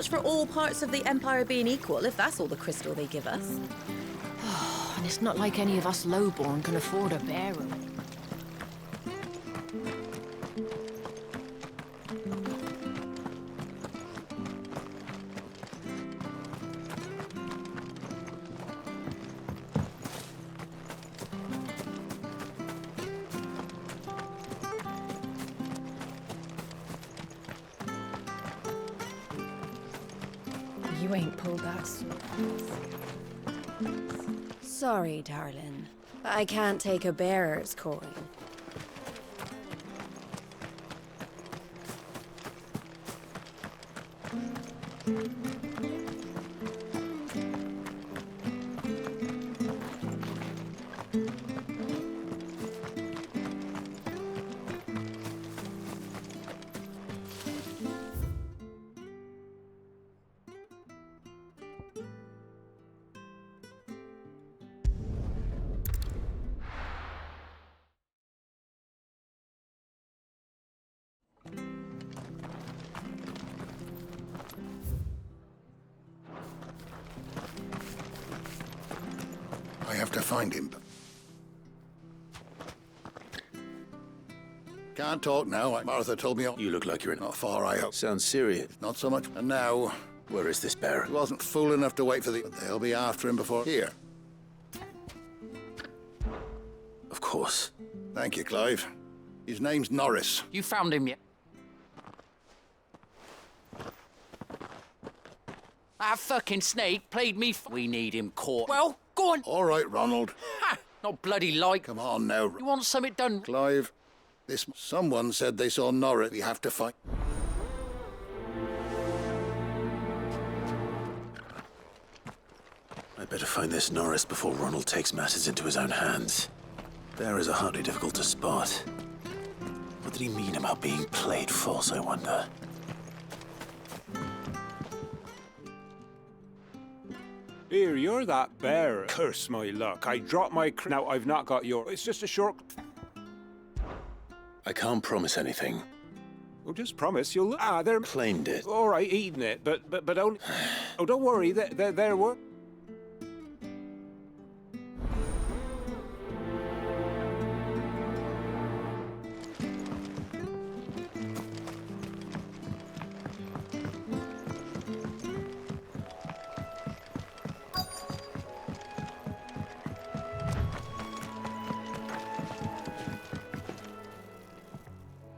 much for all parts of the Empire being equal, if that's all the crystal they give us. And it's not like any of us lowborn can afford a bearer. You ain't pulled that sword. Sorry, darling. I can't take a bearer's coin. I have to find him. Can't talk now. Martha told me You look like you're in. not far, I hope. Sounds serious. Not so much. And now, Where is this bearer? he wasn't fool enough to wait for the... They'll be after him before... Here. Of course. Thank you, Clive. His name's Norris. You found him yet? That fucking snake played me We need him caught. Well, go on. All right, Ronald. Ha! Not bloody like. Come on now. You want something done? Clive, this... Someone said they saw Norris. We have to find... I better find this Norris before Ronald takes matters into his own hands. Bearers are hardly difficult to spot. What did he mean about being played false, I wonder? Here, you're that bearer. Curse my luck. I dropped my now I've not got your... It's just a short... I can't promise anything. Well, just promise you'll... they're... Claimed it. All right, eating it, but only... Oh, don't worry, they're work...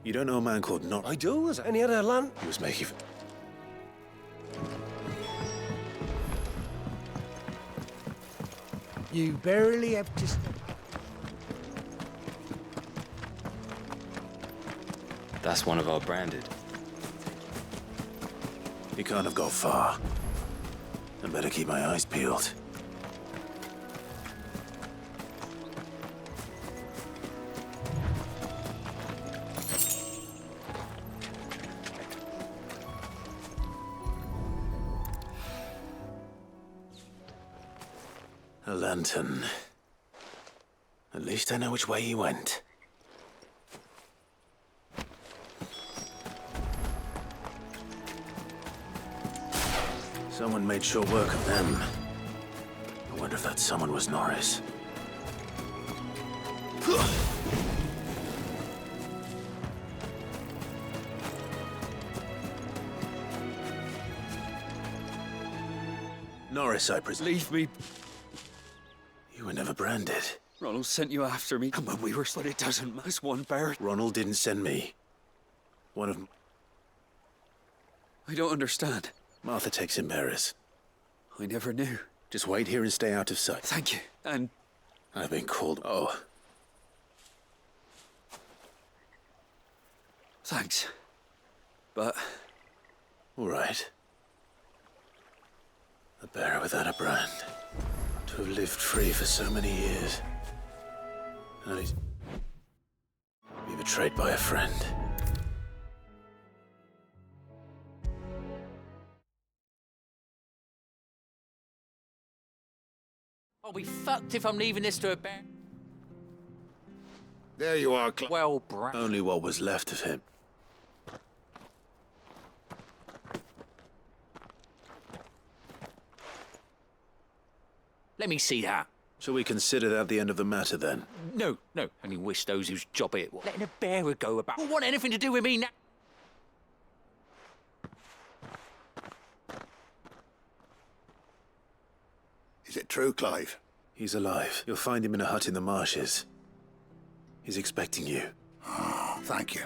You don't know a man called Norris? I do. Is any other land? He was making... You barely have to... That's one of our branded. He can't have got far. I better keep my eyes peeled. A lantern. At least I know which way he went. Someone made short work of them. I wonder if that someone was Norris. Norris, I presume. Leave me. You were never branded. Ronald sent you after me. And when we were split, it doesn't matter. One bear. Ronald didn't send me. One of... I don't understand. Martha takes in bearers. I never knew. Just wait here and stay out of sight. Thank you. And I've been called... Oh. thanks. But All right. A bearer without a brand. To have lived free for so many years. And he's... be betrayed by a friend. I'll be fucked if I'm leaving this to a bear. There you are, Well, Brad. Only what was left of him. Let me see that. Shall we consider that the end of the matter, then? No, no. Only wish those whose job it was letting a bearer go about. Won't want anything to do with me now. Is it true, Clive? He's alive. You'll find him in a hut in the marshes. He's expecting you. Oh, thank you.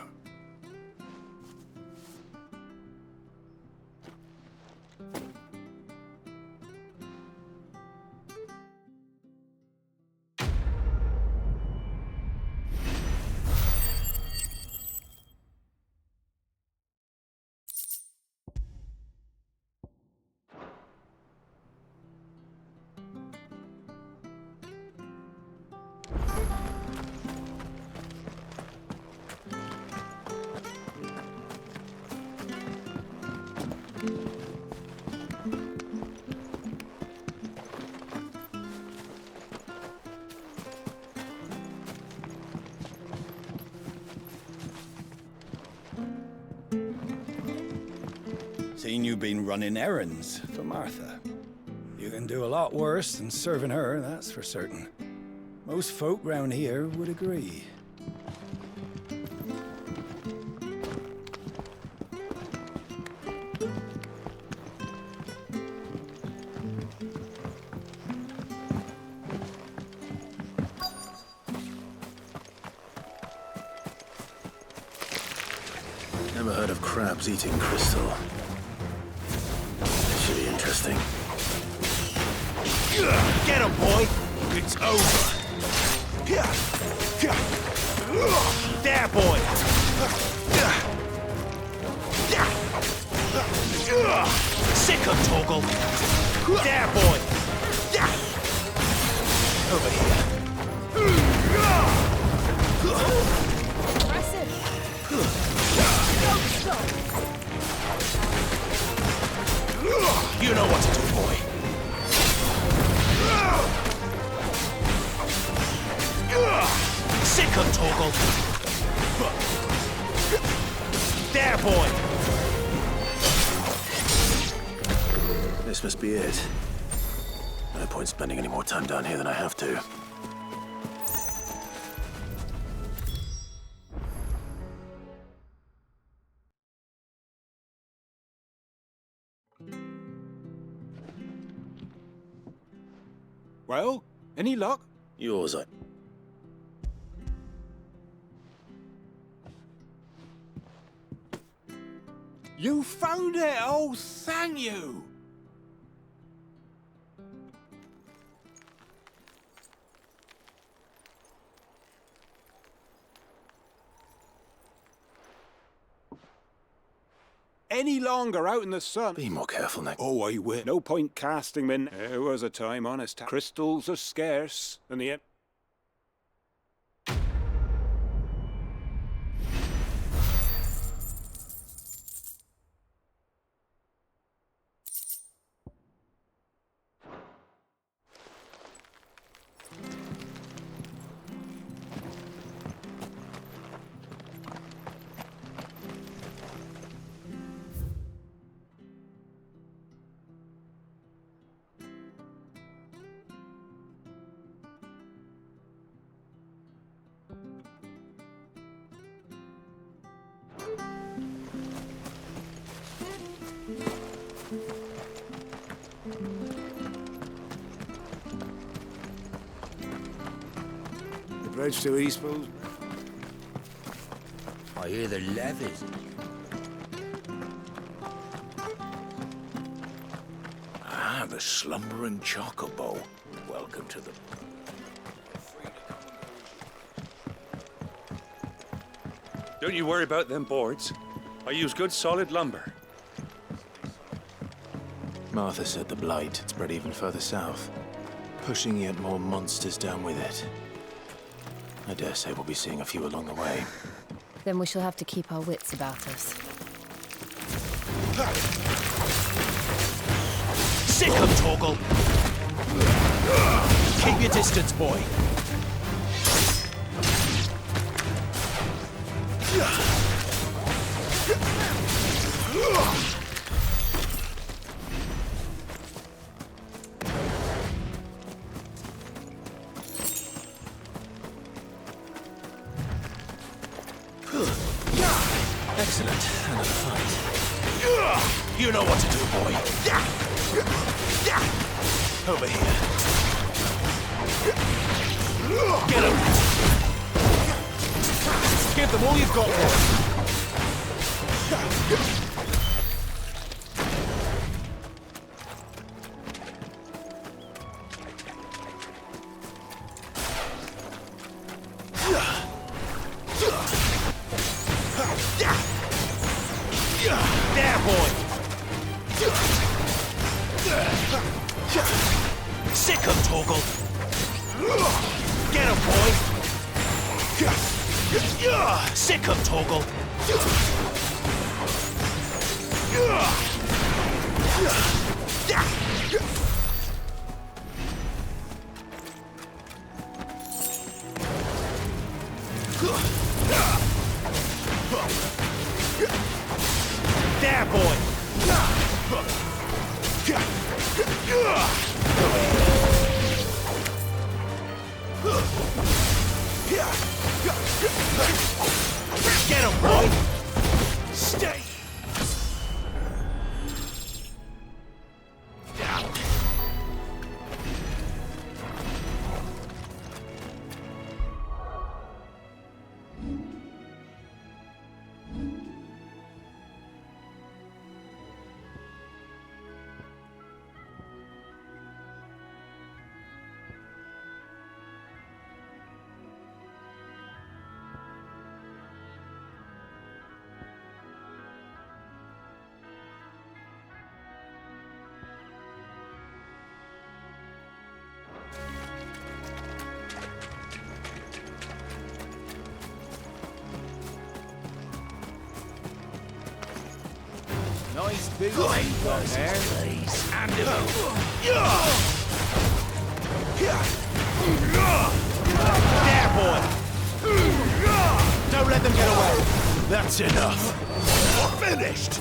Seen you been running errands for Martha. You can do a lot worse than serving her, that's for certain. Most folk round here would agree. Never heard of crabs eating crystal. Should be interesting. Get him, boy! It's over. There, boy! Sick him, Torgal! There, boy! Over here. You know what to do, boy. Sick him, Torgal! There, boy! This must be it. No point spending any more time down here than I have to. Well, any luck? Yours, I... You found it! Oh, thank you! Any longer out in the sun. Be more careful, Nick. Oh, I will. No point casting men. There was a time, honest. Crystals are scarce, and the... The bridge to Eastpool. I hear the levies. Ah, the slumbering chocobo. Welcome to the... Don't you worry about them boards. I use good solid lumber. Martha said the blight had spread even further south, pushing yet more monsters down with it. I dare say we'll be seeing a few along the way. Then we shall have to keep our wits about us. Sick him, Torgal! Keep your distance, boy! Excellent. Another fight. You know what to do, boy. Over here. Get him! Give them all you've got, boy. There, boy! Sick him, Torgal! Get him, boy! Sick him, Torgal! There, boy! Get him, boy! Stay! Down. Nice big one you got there. And there, boy! Don't let them get away! That's enough! Finished!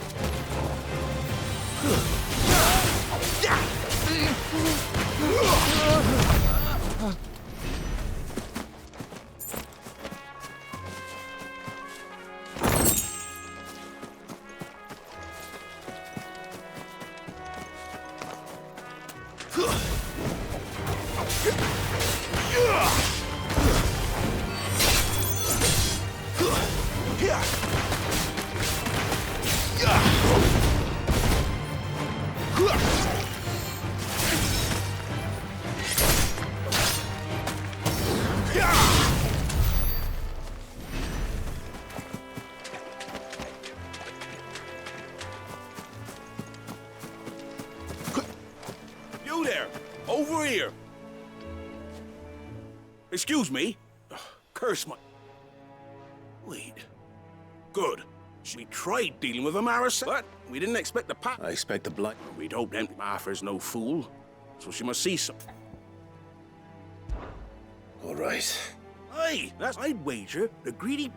You there! Over here! Excuse me? Curse my... Wait. Good. We tried dealing with a Maris, but we didn't expect the I expect the blight. We'd hoped Empty Martha's no fool, so she must see some. All right. Hey, that's... I'd wager the greedy...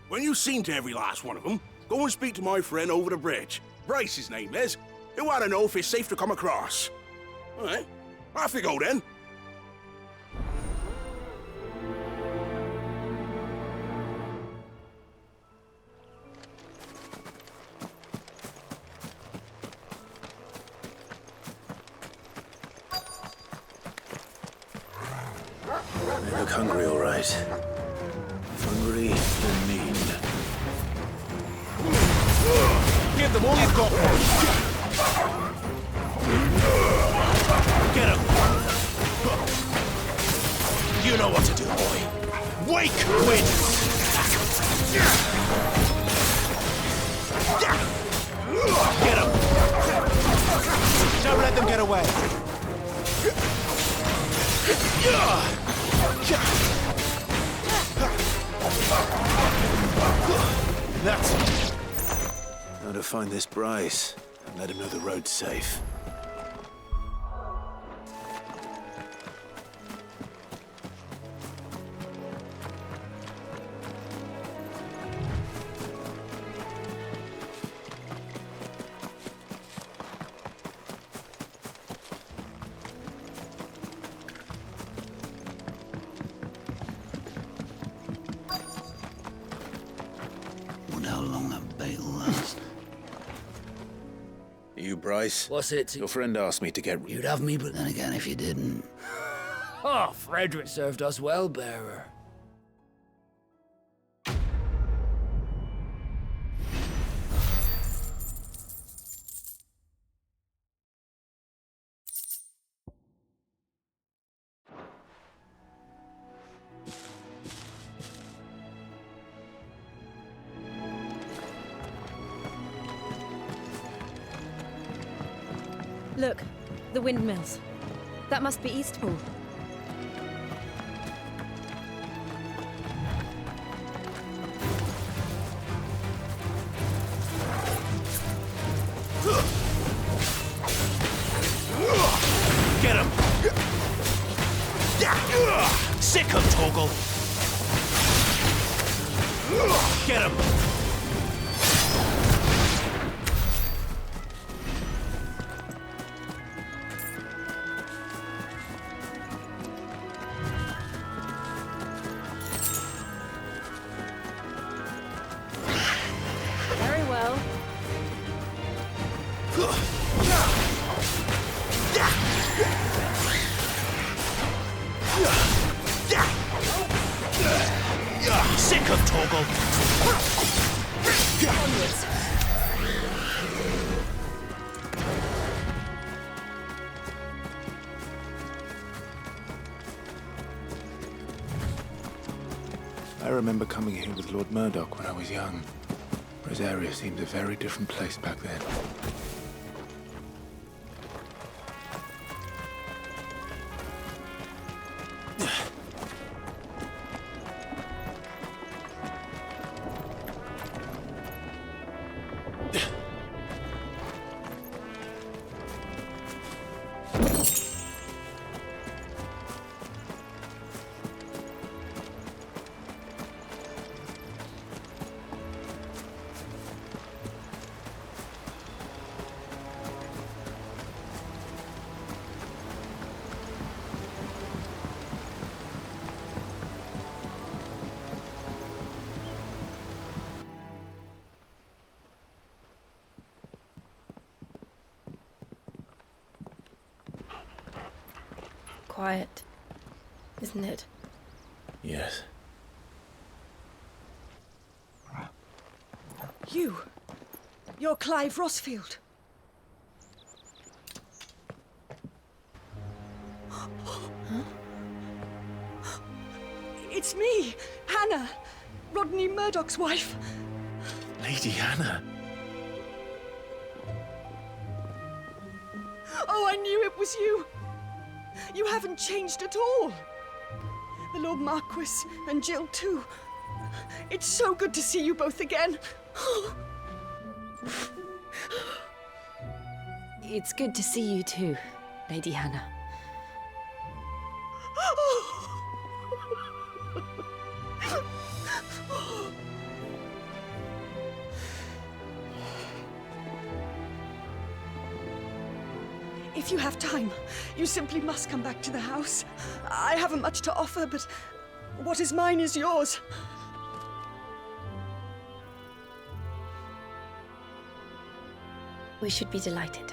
When you've seen to every last one of them, go and speak to my friend over the bridge. Bryce, his name is. He'll want to know if it's safe to come across. All right. Off you go, then. They look hungry, all right. Hungry and mean. Give them all you've got. Get him. You know what to do, boy. Wake wins. Get him. Don't let them get away. That's it. Now to find this Bryce and let him know the road's safe. price. What's it? Your friend asked me to get... You'd have me, but then again, if you didn't... Oh, Frederick served us well, bearer. Look, the windmills. That must be Eastpool. Get him! Sick him, Toggle! Get him! Very well. Sick of Toggle! Onwards. I remember coming here with Lord Murdoch when I was young. Rosaria seemed a very different place back then. Quiet, isn't it? Yes. You're Clive Rossfield. Huh? It's me, Hannah, Rodney Murdoch's wife. Lady Hannah. Oh, I knew it was you. You haven't changed at all. The Lord Marquis and Jill too. It's so good to see you both again. It's good to see you too, Lady Hannah. If you have time, you simply must come back to the house. I haven't much to offer, but what is mine is yours. We should be delighted.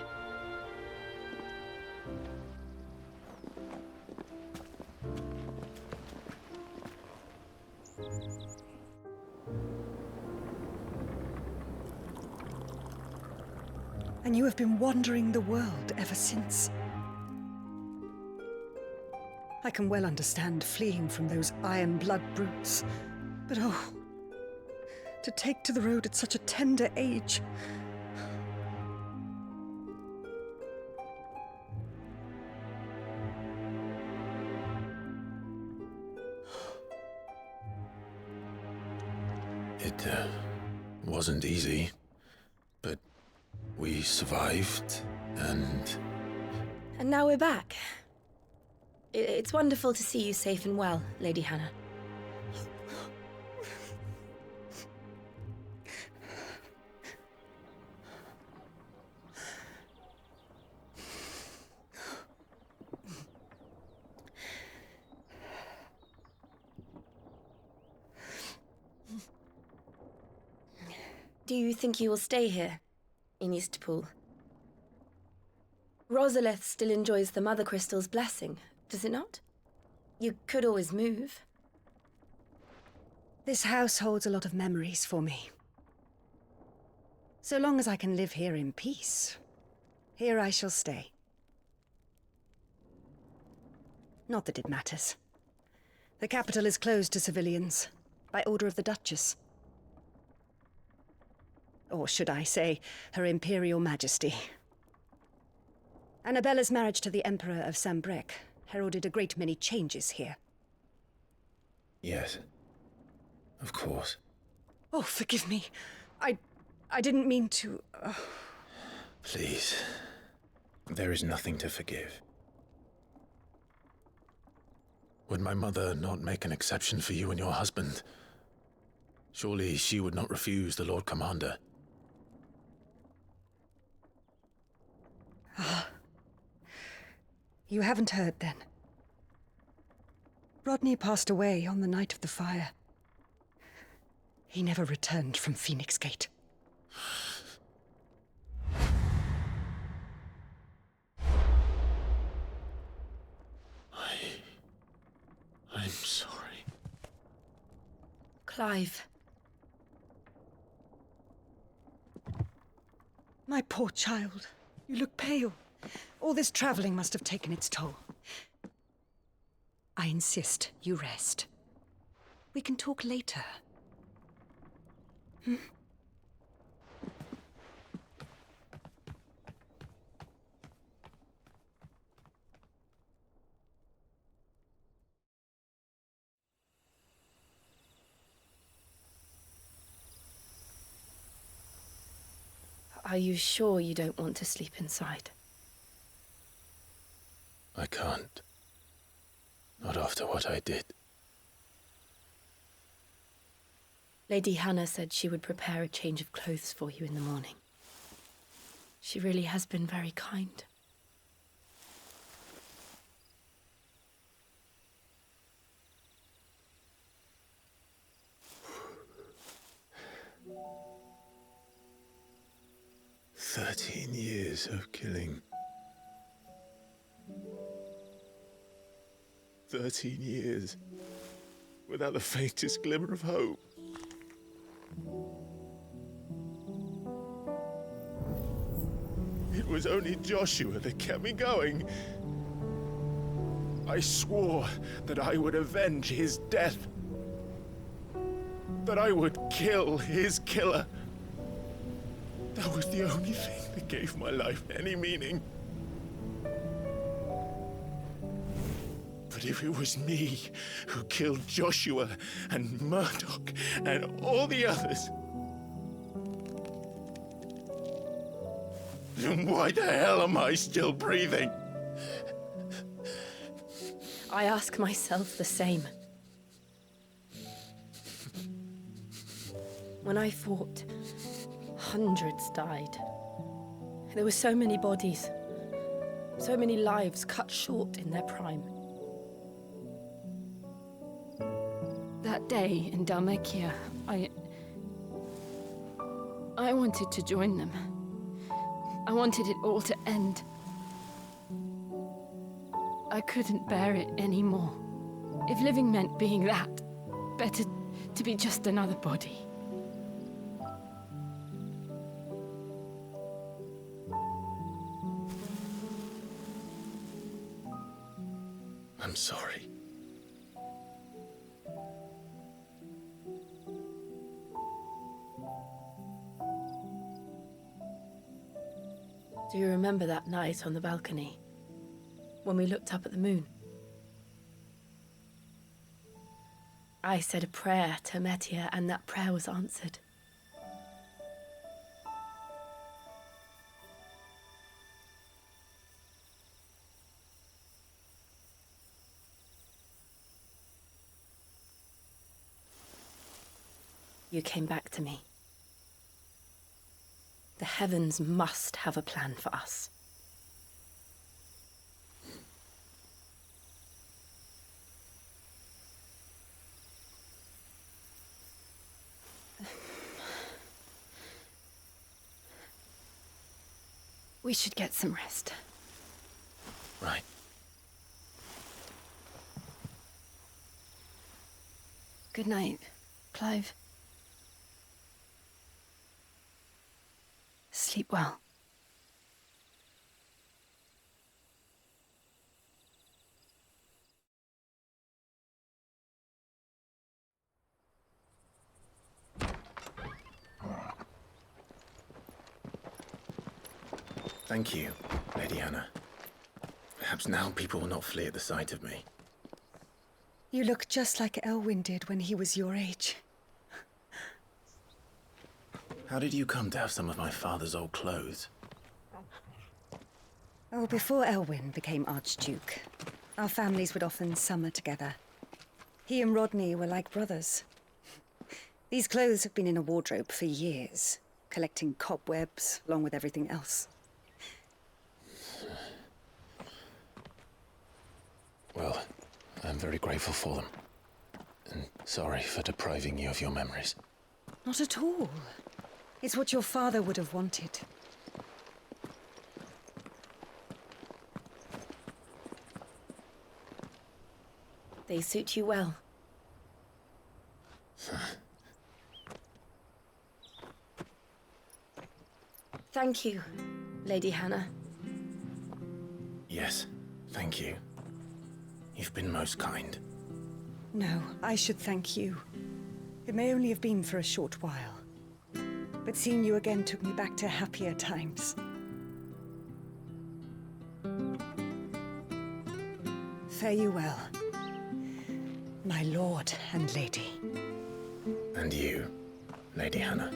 And you have been wandering the world ever since. I can well understand fleeing from those iron blood brutes, but oh, to take to the road at such a tender age. It wasn't easy, but we survived, and now we're back. It's wonderful to see you safe and well, Lady Hannah. Do you think you will stay here, in Eastpool? Rosalith still enjoys the Mother Crystal's blessing, does it not? You could always move. This house holds a lot of memories for me. So long as I can live here in peace, here I shall stay. Not that it matters. The capital is closed to civilians, by order of the Duchess. Or should I say, Her Imperial Majesty. Annabella's marriage to the Emperor of Sambrec heralded a great many changes here. Yes. Of course. Oh, forgive me. I didn't mean to... Please. There is nothing to forgive. Would my mother not make an exception for you and your husband? Surely she would not refuse the Lord Commander. You haven't heard, then. Rodney passed away on the night of the fire. He never returned from Phoenix Gate. I'm sorry. Clive. My poor child. You look pale. All this traveling must have taken its toll. I insist you rest. We can talk later. Hmm? Are you sure you don't want to sleep inside? I can't. Not after what I did. Lady Hannah said she would prepare a change of clothes for you in the morning. She really has been very kind. "13 years of killing. 13 years without the faintest glimmer of hope. It was only Joshua that kept me going. I swore that I would avenge his death. That I would kill his killer. That was the only thing that gave my life any meaning. But if it was me who killed Joshua and Murdoch and all the others, then why the hell am I still breathing? I ask myself the same. When I fought, hundreds died. There were so many bodies, so many lives cut short in their prime. That day in Dalmekia, I wanted to join them. I wanted it all to end. I couldn't bear it anymore. If living meant being that, better to be just another body. I'm sorry. Do you remember that night on the balcony, when we looked up at the moon? I said a prayer to Metia, and that prayer was answered. You came back to me. The heavens must have a plan for us. We should get some rest. Right. Good night, Clive. Sleep well. Thank you, Lady Hannah. Perhaps now people will not flee at the sight of me. You look just like Elwyn did when he was your age. How did you come to have some of my father's old clothes? Oh, before Elwyn became Archduke, our families would often summer together. He and Rodney were like brothers. These clothes have been in a wardrobe for years, collecting cobwebs along with everything else. Well, I'm very grateful for them. And sorry for depriving you of your memories. Not at all. It's what your father would have wanted. They suit you well. Thank you, Lady Hannah. Yes, thank you. You've been most kind. No, I should thank you. It may only have been for a short while, but seeing you again took me back to happier times. Fare you well, my lord and lady. And you, Lady Hannah.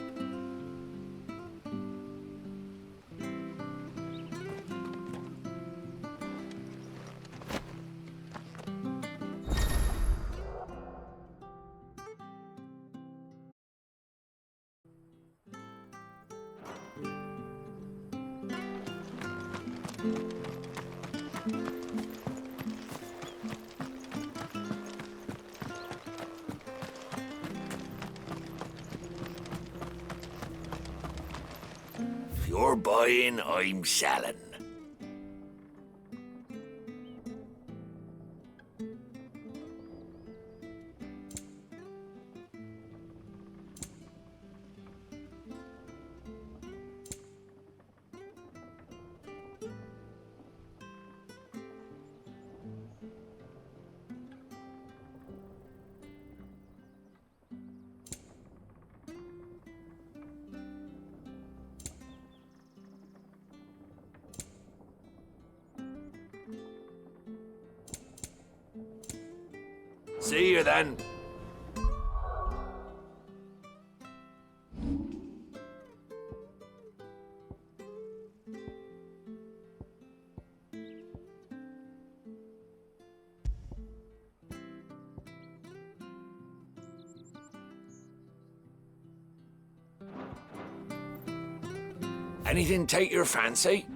If you're buying, I'm selling. See you then. Anything take your fancy?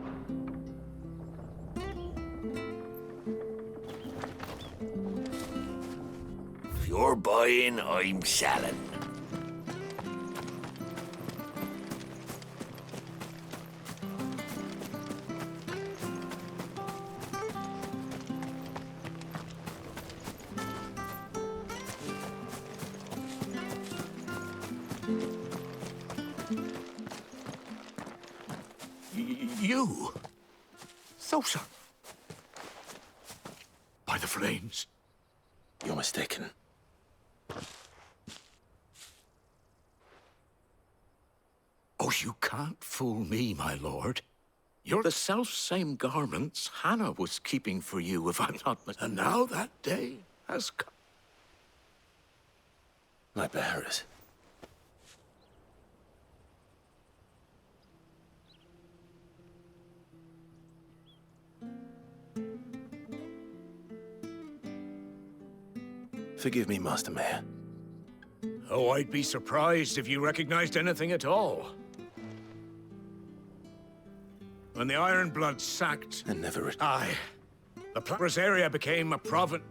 If you're buying, I'm selling. You? Thosar? By the flames? You're mistaken. Oh, you can't fool me, my lord. You're the self-same garments Hannah was keeping for you, if I'm not mistaken. And now that day has come. My bearers. Forgive me, Master Mayor. Oh, I'd be surprised if you recognized anything at all. When the Ironbloods sacked... And never... Aye. The Palace area became a province...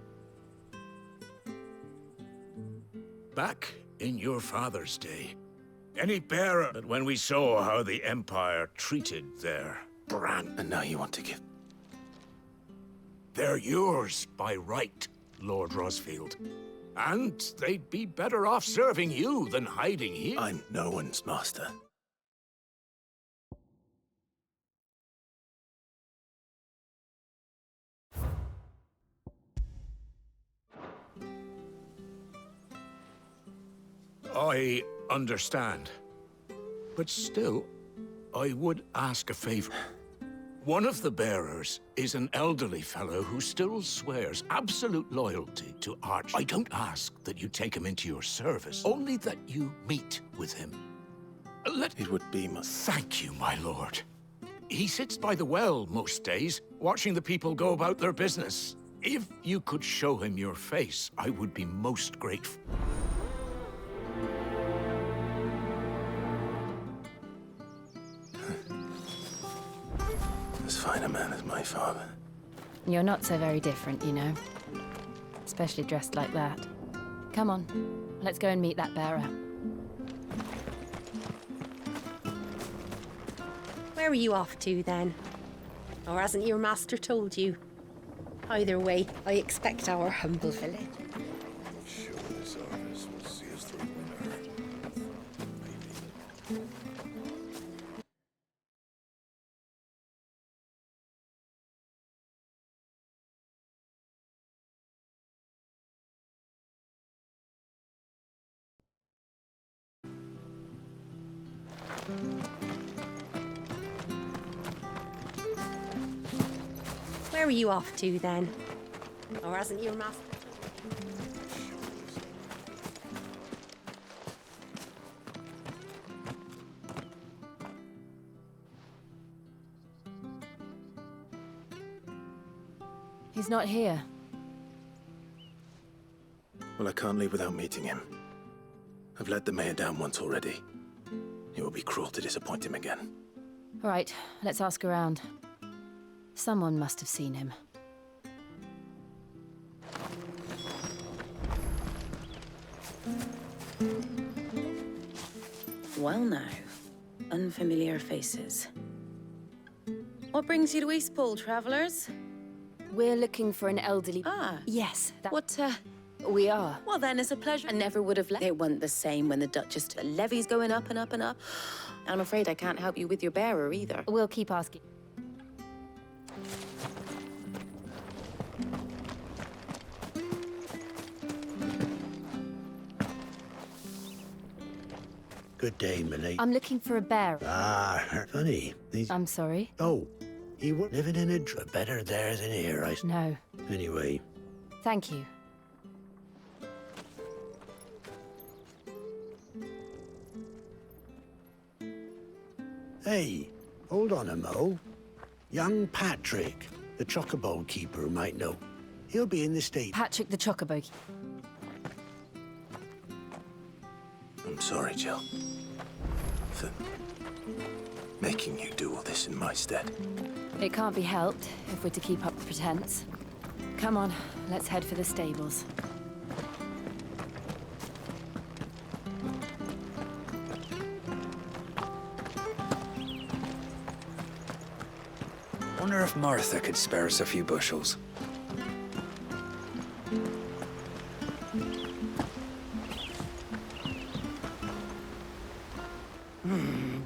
Back in your father's day, any bearer... But when we saw how the Empire treated their brand... And now you want to give... They're yours by right, Lord Rosfield. And they'd be better off serving you than hiding here. I'm no one's master. I understand. But still, I would ask a favor. One of the bearers is an elderly fellow who still swears absolute loyalty to Arch. I don't ask that you take him into your service, only that you meet with him. It would be my... Thank you, my lord. He sits by the well most days, watching the people go about their business. If you could show him your face, I would be most grateful. As fine a man as my father. You're not so very different, you know. Especially dressed like that. Come on, let's go and meet that bearer. Where are you off to, then? Or hasn't your master told you? Either way, I expect our humble village. Sure, this office will see us through winter. Where are you off to, then? Or hasn't your master... He's not here. Well, I can't leave without meeting him. I've let the mayor down once already. It would be cruel to disappoint him again. All right, let's ask around. Someone must have seen him. Well now, unfamiliar faces. What brings you to Eastpool, travellers? We're looking for an elderly... Ah. Yes, that... What, We are. Well, then, it's a pleasure. I never would have left. It wasn't the same when the Duchess... The levy's going up and up and up. I'm afraid I can't help you with your bearer, either. We'll keep asking. Good day, milady. I'm looking for a bearer. Ah, funny. I'm sorry? Oh, you were living in a better there than here, I... No. Anyway. Thank you. Hey, hold on a mo. Young Patrick, the chocobo keeper, might know. He'll be in the state. Patrick the chocobo. I'm sorry, Jill. For making you do all this in my stead. It can't be helped if we're to keep up the pretense. Come on, let's head for the stables. Wonder if Martha could spare us a few bushels.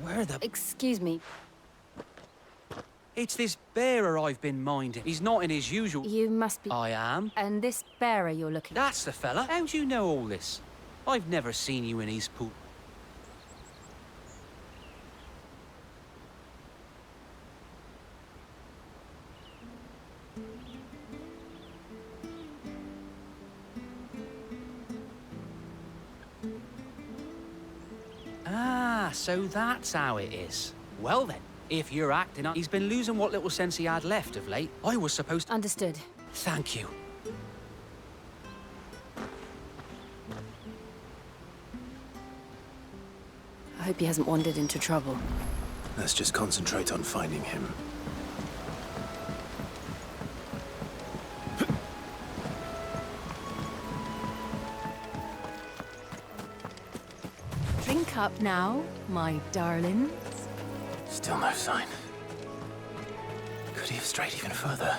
Where the... Excuse me. It's this bearer I've been minding. He's not in his usual... You must be... I am. And this bearer you're looking... That's the fella. How do you know all this? I've never seen you in Eastpool. Ah, so that's how it is. Well then, if you're acting up, he's been losing what little sense he had left of late. I was supposed to... Understood. Thank you. I hope he hasn't wandered into trouble. Let's just concentrate on finding him. Drink up now, my darlings. Still no sign. Could he have strayed even further?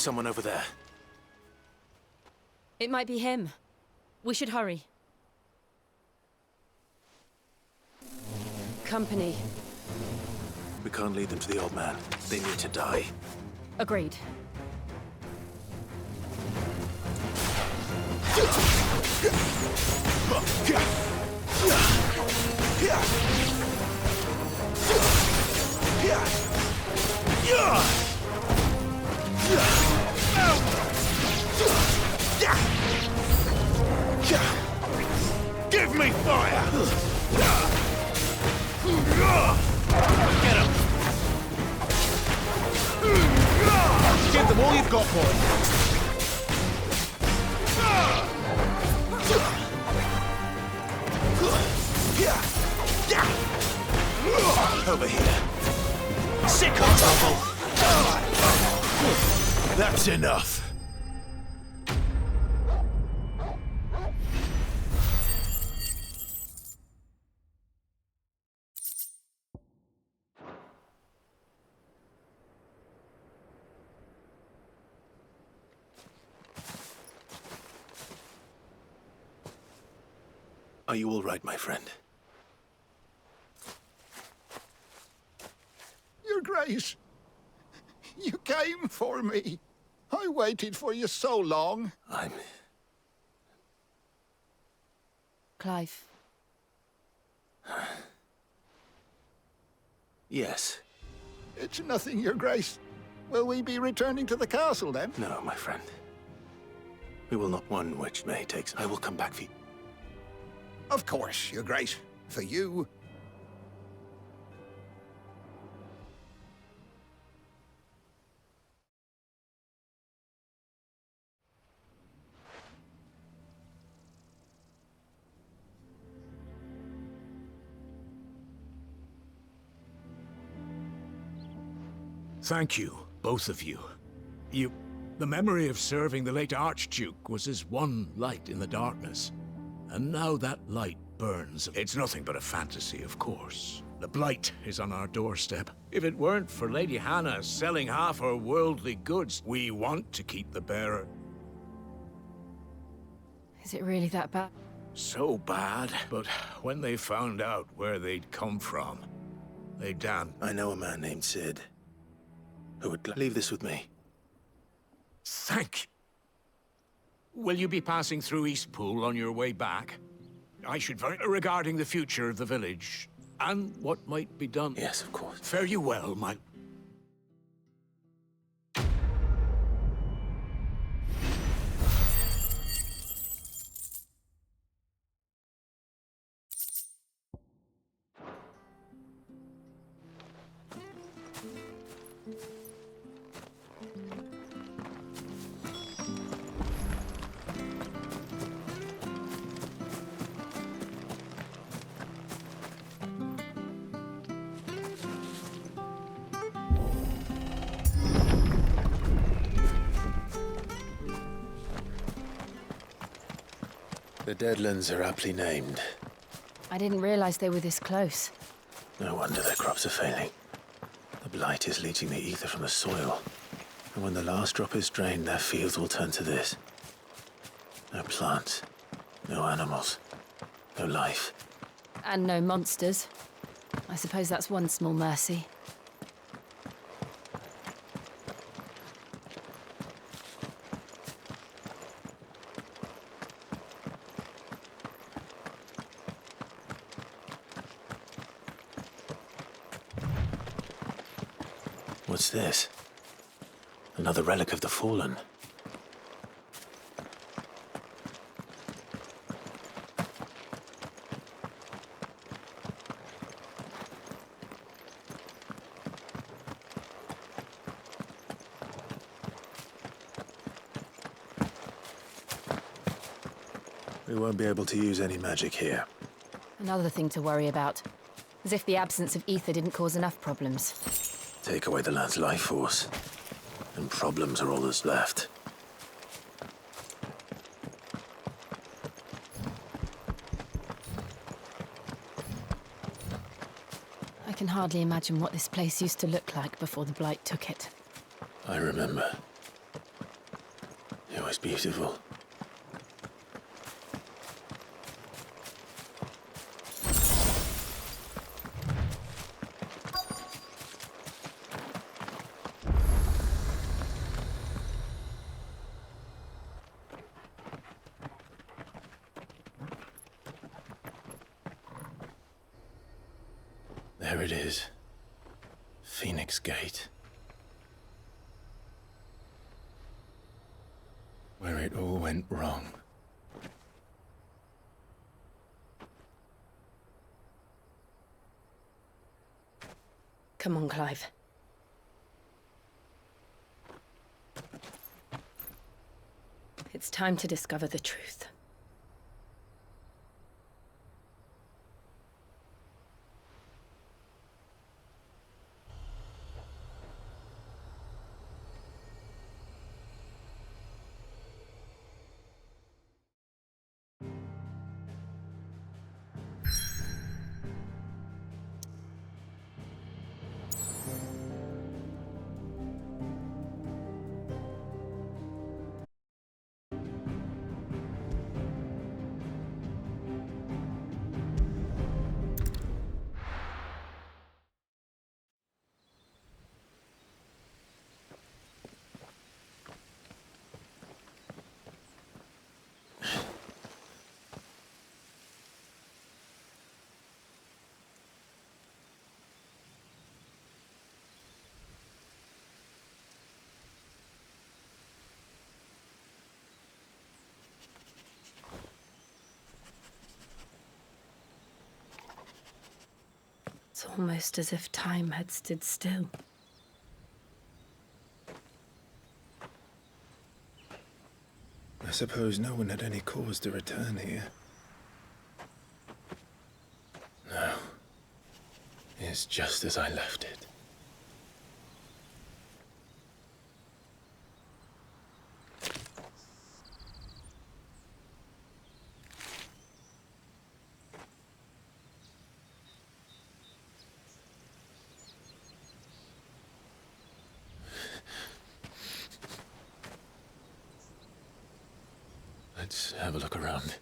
someone over there. It might be him. We should hurry. Company. We can't lead them to the old man. They need to die. Agreed. Give me fire! Get him! Give them all you've got, boy! Over here. Sick on trouble! That's enough. Are you all right, my friend? Your Grace, you came for me. I waited for you so long. Clive. Yes. It's nothing, Your Grace. Will we be returning to the castle, then? No, my friend. We will not one which may takes. I will come back for you. Of course, Your Grace. For you. Thank you, both of you. The memory of serving the late Archduke was as one light in the darkness. And now that light burns. It's nothing but a fantasy, of course. The Blight is on our doorstep. If it weren't for Lady Hannah selling half her worldly goods, we want to keep the bearer. Is it really that bad? So bad, but when they found out where they'd come from, they damned. I know a man named Sid who would leave this with me. Thank you. Will you be passing through Eastpool on your way back? I should regarding the future of the village and what might be done. Yes, of course. Fare you well, my... The Deadlands are aptly named. I didn't realize they were this close. No wonder their crops are failing. The Blight is leaching the ether from the soil. And when the last drop is drained, their fields will turn to this. No plants, no animals, no life. And no monsters. I suppose that's one small mercy. What's this? Another relic of the Fallen. We won't be able to use any magic here. Another thing to worry about. As if the absence of ether didn't cause enough problems. Take away the lad's life force, and problems are all that's left. I can hardly imagine what this place used to look like before the Blight took it. I remember. most beautiful. There it is. Phoenix Gate. Where it all went wrong. Come on, Clive. It's time to discover the truth. It's almost as if time had stood still. I suppose no one had any cause to return here. No. It's just as I left it. Let's have a look around.